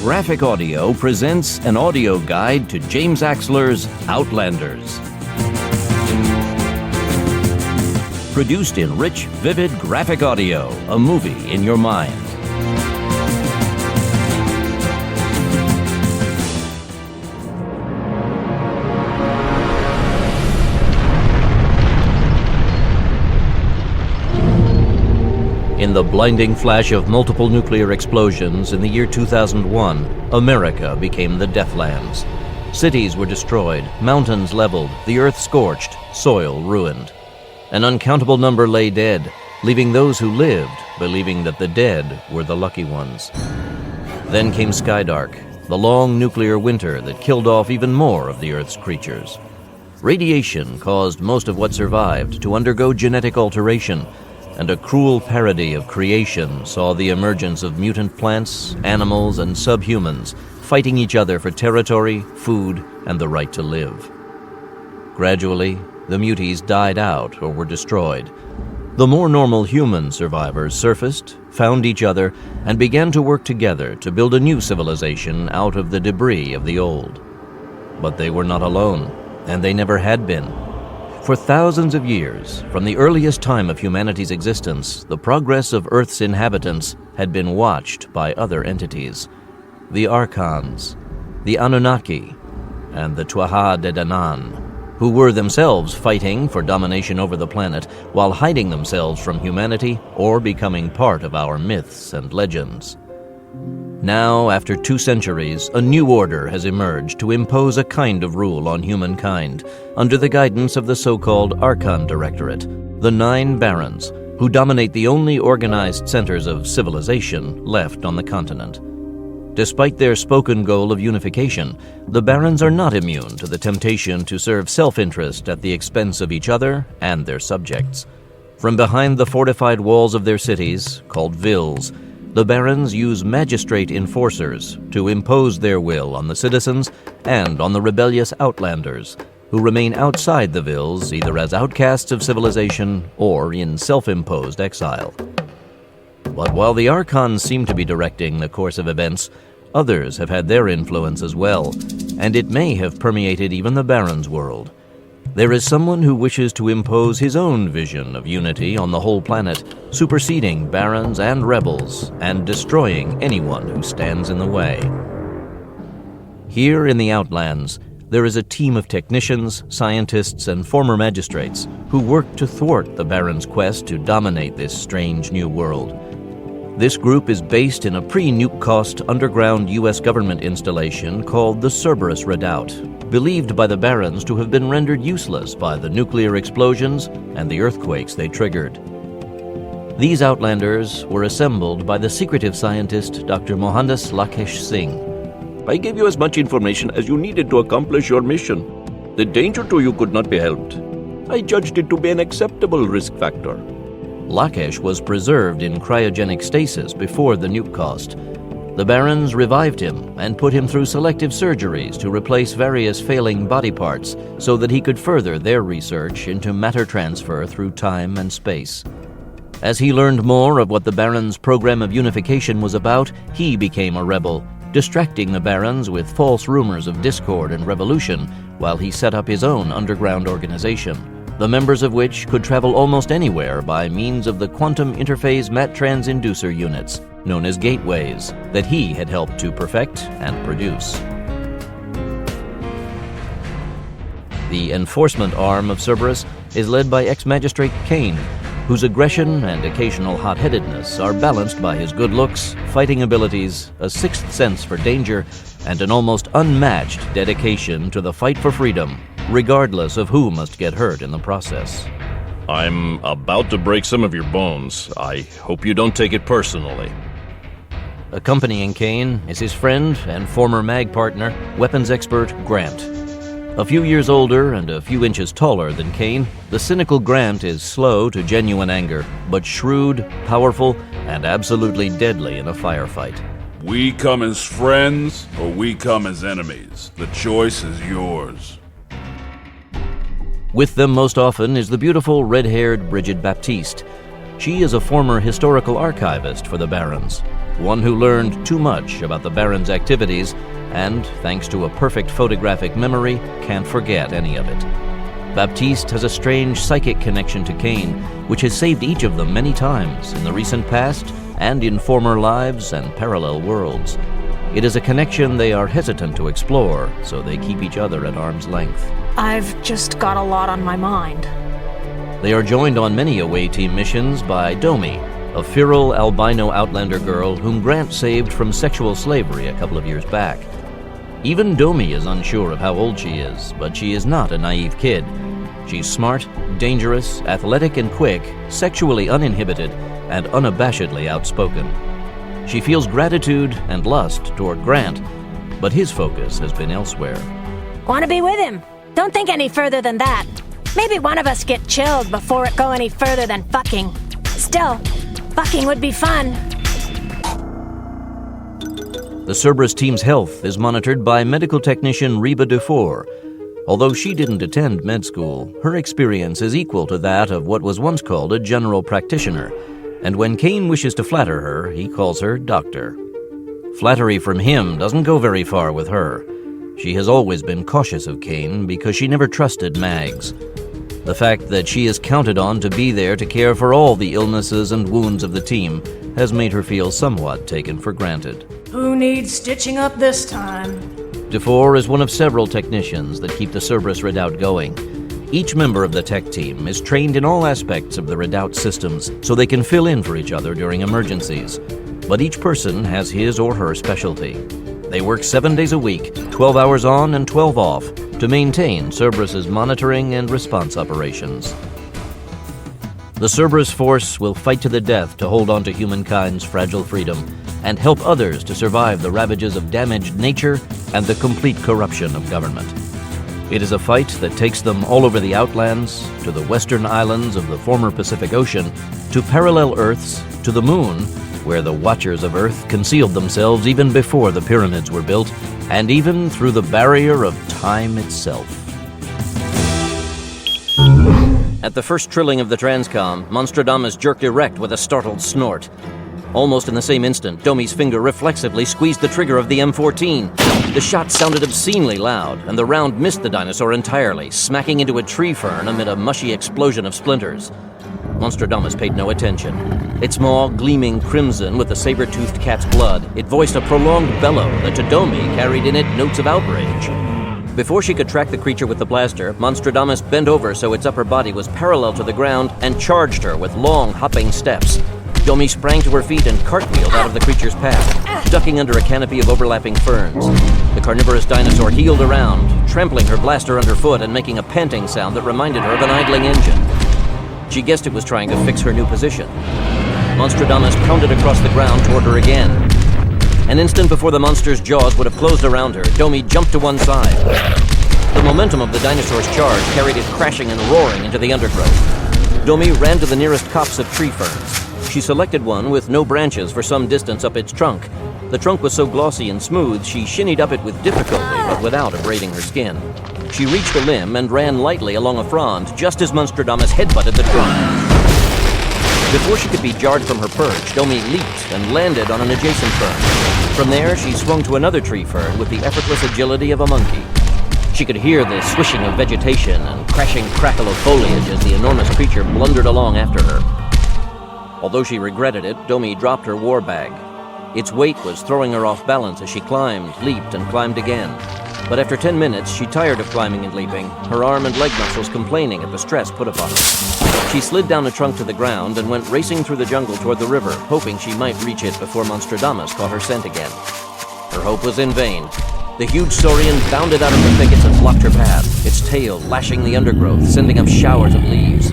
GraphicAudio presents an audio guide to James Axler's Outlanders. Produced in rich, vivid graphic audio, a movie in your mind. In the blinding flash of multiple nuclear explosions in the year 2001, America became the Deathlands. Cities were destroyed, mountains leveled, the earth scorched, soil ruined. An uncountable number lay dead, leaving those who lived believing that the dead were the lucky ones. Then came Skydark, the long nuclear winter that killed off even more of the Earth's creatures. Radiation caused most of what survived to undergo genetic alteration, and a cruel parody of creation saw the emergence of mutant plants, animals, and subhumans fighting each other for territory, food, and the right to live. Gradually, the muties died out or were destroyed. The more normal human survivors surfaced, found each other, and began to work together to build a new civilization out of the debris of the old. But they were not alone, and they never had been. For thousands of years, from the earliest time of humanity's existence, the progress of Earth's inhabitants had been watched by other entities. The Archons, the Anunnaki, and the Tuatha De Danann, who were themselves fighting for domination over the planet while hiding themselves from humanity or becoming part of our myths and legends. Now, after 2 centuries, a new order has emerged to impose a kind of rule on humankind under the guidance of the so-called Archon Directorate, the 9 barons, who dominate the only organized centers of civilization left on the continent. Despite their spoken goal of unification, the barons are not immune to the temptation to serve self-interest at the expense of each other and their subjects. From behind the fortified walls of their cities, called vills, the barons use magistrate enforcers to impose their will on the citizens and on the rebellious outlanders, who remain outside the vills either as outcasts of civilization or in self-imposed exile. But while the Archons seem to be directing the course of events, others have had their influence as well, and it may have permeated even the barons' world. There is someone who wishes to impose his own vision of unity on the whole planet, superseding barons and rebels and destroying anyone who stands in the way. Here in the Outlands, there is a team of technicians, scientists, and former magistrates who work to thwart the barons' quest to dominate this strange new world. This group is based in a pre-nuke-cost underground U.S. government installation called the Cerberus Redoubt, believed by the barons to have been rendered useless by the nuclear explosions and the earthquakes they triggered. These Outlanders were assembled by the secretive scientist Dr. Mohandas Lakesh Singh. I gave you as much information as you needed to accomplish your mission. The danger to you could not be helped. I judged it to be an acceptable risk factor. Lakesh was preserved in cryogenic stasis before the nuke cost. The barons revived him and put him through selective surgeries to replace various failing body parts so that he could further their research into matter transfer through time and space. As he learned more of what the barons' program of unification was about, he became a rebel, distracting the barons with false rumors of discord and revolution while he set up his own underground organization, the members of which could travel almost anywhere by means of the quantum interphase matrans inducer units, known as gateways, that he had helped to perfect and produce. The enforcement arm of Cerberus is led by ex-magistrate Kane, whose aggression and occasional hot-headedness are balanced by his good looks, fighting abilities, a sixth sense for danger, and an almost unmatched dedication to the fight for freedom, regardless of who must get hurt in the process. I'm about to break some of your bones. I hope you don't take it personally. Accompanying Kane is his friend and former MAG partner, weapons expert Grant. A few years older and a few inches taller than Kane, the cynical Grant is slow to genuine anger, but shrewd, powerful, and absolutely deadly in a firefight. We come as friends, or we come as enemies. The choice is yours. With them most often is the beautiful red-haired Brigid Baptiste. She is a former historical archivist for the Barons, one who learned too much about the Barons' activities and, thanks to a perfect photographic memory, can't forget any of it. Baptiste has a strange psychic connection to Kane, which has saved each of them many times in the recent past and in former lives and parallel worlds. It is a connection they are hesitant to explore, so they keep each other at arm's length. I've just got a lot on my mind. They are joined on many away team missions by Domi, a feral albino Outlander girl whom Grant saved from sexual slavery a couple of years back. Even Domi is unsure of how old she is, but she is not a naive kid. She's smart, dangerous, athletic and quick, sexually uninhibited, and unabashedly outspoken. She feels gratitude and lust toward Grant, but his focus has been elsewhere. Want to be with him? Don't think any further than that. Maybe one of us get chilled before it go any further than fucking. Still, fucking would be fun. The Cerberus team's health is monitored by medical technician Reba Dufour. Although she didn't attend med school, her experience is equal to that of what was once called a general practitioner, and when Kane wishes to flatter her, he calls her doctor. Flattery from him doesn't go very far with her. She has always been cautious of Kane because she never trusted Mags. The fact that she is counted on to be there to care for all the illnesses and wounds of the team has made her feel somewhat taken for granted. Who needs stitching up this time? Dufour is one of several technicians that keep the Cerberus Redoubt going. Each member of the tech team is trained in all aspects of the Redoubt systems so they can fill in for each other during emergencies. But each person has his or her specialty. They work 7 days a week, 12 hours on and 12 off, to maintain Cerberus's monitoring and response operations. The Cerberus force will fight to the death to hold on to humankind's fragile freedom and help others to survive the ravages of damaged nature and the complete corruption of government. It is a fight that takes them all over the Outlands, to the western islands of the former Pacific Ocean, to parallel Earths, to the moon, where the Watchers of Earth concealed themselves even before the pyramids were built, and even through the barrier of time itself. At the first trilling of the transcom, Monstradamus jerked erect with a startled snort. Almost in the same instant, Domi's finger reflexively squeezed the trigger of the M14. The shot sounded obscenely loud, and the round missed the dinosaur entirely, smacking into a tree fern amid a mushy explosion of splinters. Monstradamus paid no attention. Its maw gleaming crimson with the saber-toothed cat's blood, it voiced a prolonged bellow that to Domi carried in it notes of outrage. Before she could track the creature with the blaster, Monstradamus bent over so its upper body was parallel to the ground and charged her with long, hopping steps. Domi sprang to her feet and cartwheeled out of the creature's path, ducking under a canopy of overlapping ferns. The carnivorous dinosaur heeled around, trampling her blaster underfoot and making a panting sound that reminded her of an idling engine. She guessed it was trying to fix her new position. Monstradamus pounded across the ground toward her again. An instant before the monster's jaws would have closed around her, Domi jumped to one side. The momentum of the dinosaur's charge carried it crashing and roaring into the undergrowth. Domi ran to the nearest copse of tree ferns. She selected one with no branches for some distance up its trunk. The trunk was so glossy and smooth, she shinnied up it with difficulty, but without abrading her skin. She reached a limb and ran lightly along a frond, just as Monstradamus headbutted the trunk. Before she could be jarred from her perch, Domi leaped and landed on an adjacent fern. From there, she swung to another tree fern with the effortless agility of a monkey. She could hear the swishing of vegetation and crashing crackle of foliage as the enormous creature blundered along after her. Although she regretted it, Domi dropped her war bag. Its weight was throwing her off balance as she climbed, leaped, and climbed again. But after 10 minutes, she tired of climbing and leaping, her arm and leg muscles complaining at the stress put upon her. She slid down a trunk to the ground and went racing through the jungle toward the river, hoping she might reach it before Monstradamus caught her scent again. Her hope was in vain. The huge saurian bounded out of the thickets and blocked her path, its tail lashing the undergrowth, sending up showers of leaves.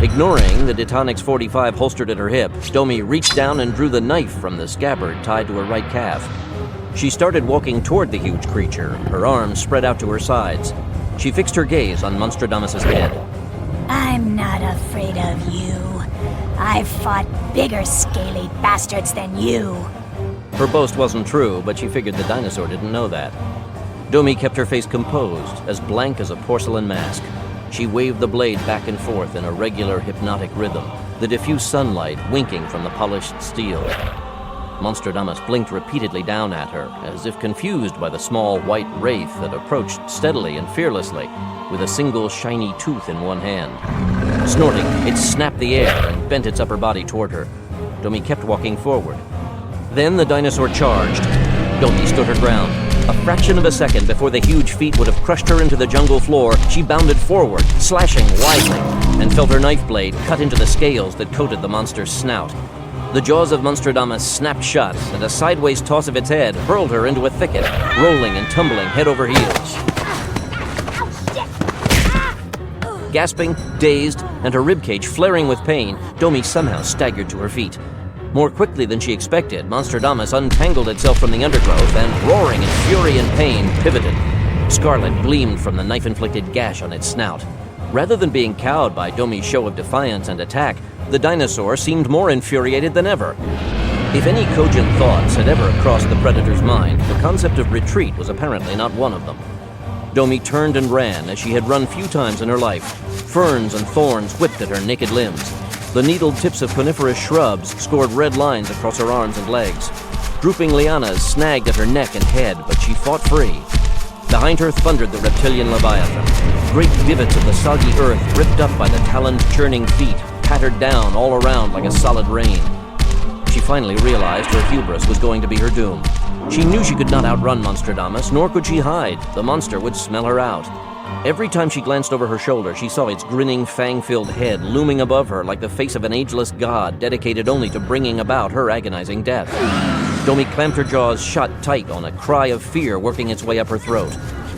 Ignoring the Detonix 45 holstered at her hip, Domi reached down and drew the knife from the scabbard tied to her right calf. She started walking toward the huge creature, her arms spread out to her sides. She fixed her gaze on Monstradamus's head. I'm not afraid of you. I've fought bigger scaly bastards than you. Her boast wasn't true, but she figured the dinosaur didn't know that. Domi kept her face composed, as blank as a porcelain mask. She waved the blade back and forth in a regular hypnotic rhythm, the diffuse sunlight winking from the polished steel. Monstradamus blinked repeatedly down at her, as if confused by the small white wraith that approached steadily and fearlessly, with a single shiny tooth in one hand. Snorting, it snapped the air and bent its upper body toward her. Domi kept walking forward. Then the dinosaur charged. Domi stood her ground. A fraction of a second before the huge feet would have crushed her into the jungle floor, she bounded forward, slashing widely, and felt her knife blade cut into the scales that coated the monster's snout. The jaws of Monstradamus snapped shut, and a sideways toss of its head hurled her into a thicket, rolling and tumbling head over heels. Gasping, dazed, and her ribcage flaring with pain, Domi somehow staggered to her feet. More quickly than she expected, Monstradamus untangled itself from the undergrowth and, roaring in fury and pain, pivoted. Scarlet gleamed from the knife-inflicted gash on its snout. Rather than being cowed by Domi's show of defiance and attack, the dinosaur seemed more infuriated than ever. If any cogent thoughts had ever crossed the predator's mind, the concept of retreat was apparently not one of them. Domi turned and ran as she had run few times in her life. Ferns and thorns whipped at her naked limbs. The needled tips of coniferous shrubs scored red lines across her arms and legs. Drooping lianas snagged at her neck and head, but she fought free. Behind her thundered the reptilian leviathan. Great divots of the soggy earth ripped up by the taloned, churning feet, pattered down all around like a solid rain. She finally realized her hubris was going to be her doom. She knew she could not outrun Monstradamus, nor could she hide. The monster would smell her out. Every time she glanced over her shoulder, she saw its grinning, fang-filled head looming above her like the face of an ageless god dedicated only to bringing about her agonizing death. Domi clamped her jaws shut tight on a cry of fear working its way up her throat.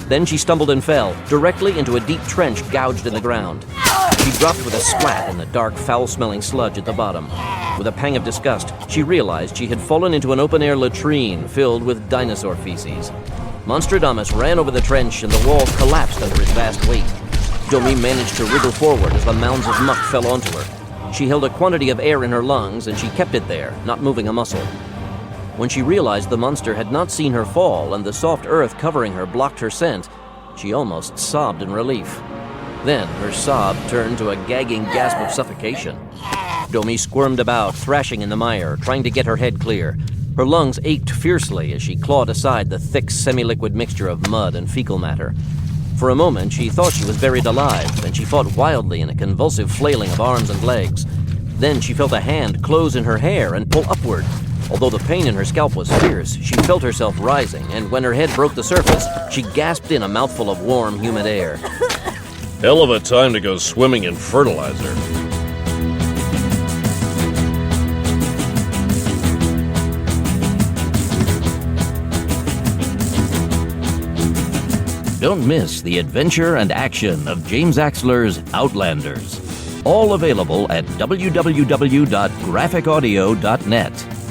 Then she stumbled and fell, directly into a deep trench gouged in the ground. She dropped with a splat in the dark, foul-smelling sludge at the bottom. With a pang of disgust, she realized she had fallen into an open-air latrine filled with dinosaur feces. Monstradamus ran over the trench and the walls collapsed under its vast weight. Domi managed to wriggle forward as the mounds of muck fell onto her. She held a quantity of air in her lungs and she kept it there, not moving a muscle. When she realized the monster had not seen her fall and the soft earth covering her blocked her scent, she almost sobbed in relief. Then her sob turned to a gagging gasp of suffocation. Domi squirmed about, thrashing in the mire, trying to get her head clear. Her lungs ached fiercely as she clawed aside the thick, semi-liquid mixture of mud and fecal matter. For a moment, she thought she was buried alive, and she fought wildly in a convulsive flailing of arms and legs. Then she felt a hand close in her hair and pull upward. Although the pain in her scalp was fierce, she felt herself rising, and when her head broke the surface, she gasped in a mouthful of warm, humid air. Hell of a time to go swimming in fertilizer. Don't miss the adventure and action of James Axler's Outlanders. All available at www.graphicaudio.net.